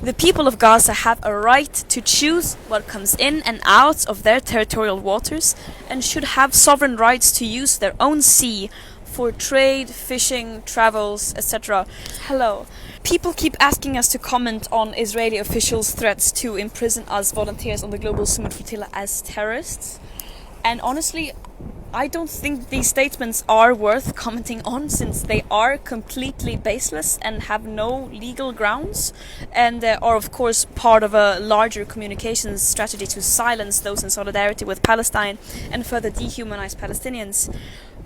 The people of Gaza have a right to choose what comes in and out of their territorial waters and should have sovereign rights to use their own sea for trade, fishing, travels, etc. Hello. People keep asking us to comment on Israeli officials' threats to imprison us volunteers on the Global Summit Flotilla as terrorists. And honestly, I don't think these statements are worth commenting on, since they are completely baseless and have no legal grounds, and are of course part of a larger communications strategy to silence those in solidarity with Palestine and further dehumanize Palestinians.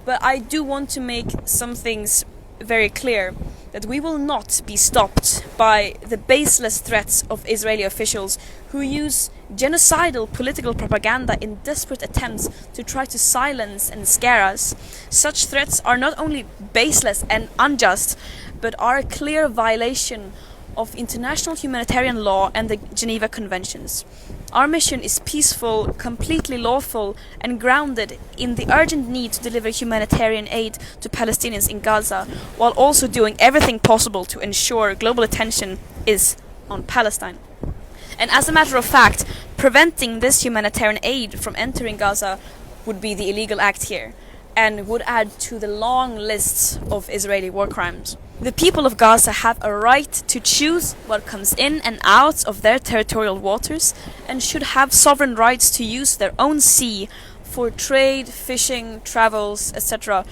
But I do want to make some things very clear, that we will not be stopped by the baseless threats of Israeli officials who use genocidal political propaganda in desperate attempts to try to silence and scare us. Such threats are not only baseless and unjust, but are a clear violation of international humanitarian law and the Geneva Conventions. Our mission is peaceful, completely lawful, and grounded in the urgent need to deliver humanitarian aid to Palestinians in Gaza, while also doing everything possible to ensure global attention is on Palestine. And as a matter of fact, preventing this humanitarian aid from entering Gaza would be the illegal act here, and would add to the long lists of Israeli war crimes. The people of Gaza have a right to choose what comes in and out of their territorial waters and should have sovereign rights to use their own sea for trade, fishing, travels, etc.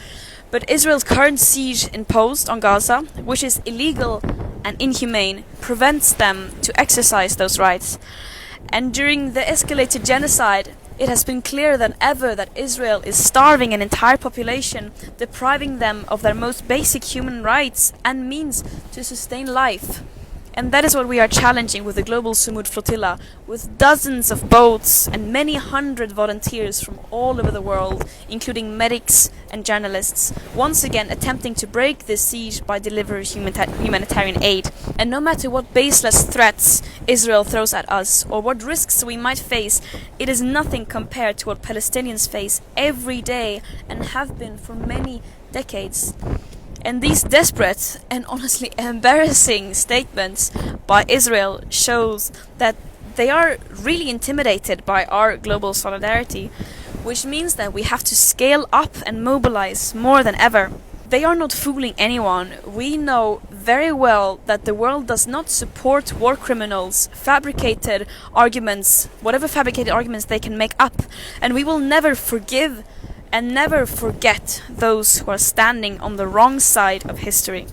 But Israel's current siege imposed on Gaza, which is illegal and inhumane, prevents them to exercise those rights. And during the escalated genocide, it has been clearer than ever that Israel is starving an entire population, depriving them of their most basic human rights and means to sustain life. And that is what we are challenging with the Global Summit Flotilla, with dozens of boats and many hundred volunteers from all over the world, including medics and journalists, once again attempting to break this siege by delivering humanitarian aid. And no matter what baseless threats Israel throws at us, or what risks we might face, it is nothing compared to what Palestinians face every day and have been for many decades. And these desperate and honestly embarrassing statements by Israel shows that they are really intimidated by our global solidarity, which means that we have to scale up and mobilize more than ever. They are not fooling anyone. We know very well that the world does not support war criminals, fabricated arguments, whatever fabricated arguments they can make up, and we will never forgive and never forget those who are standing on the wrong side of history.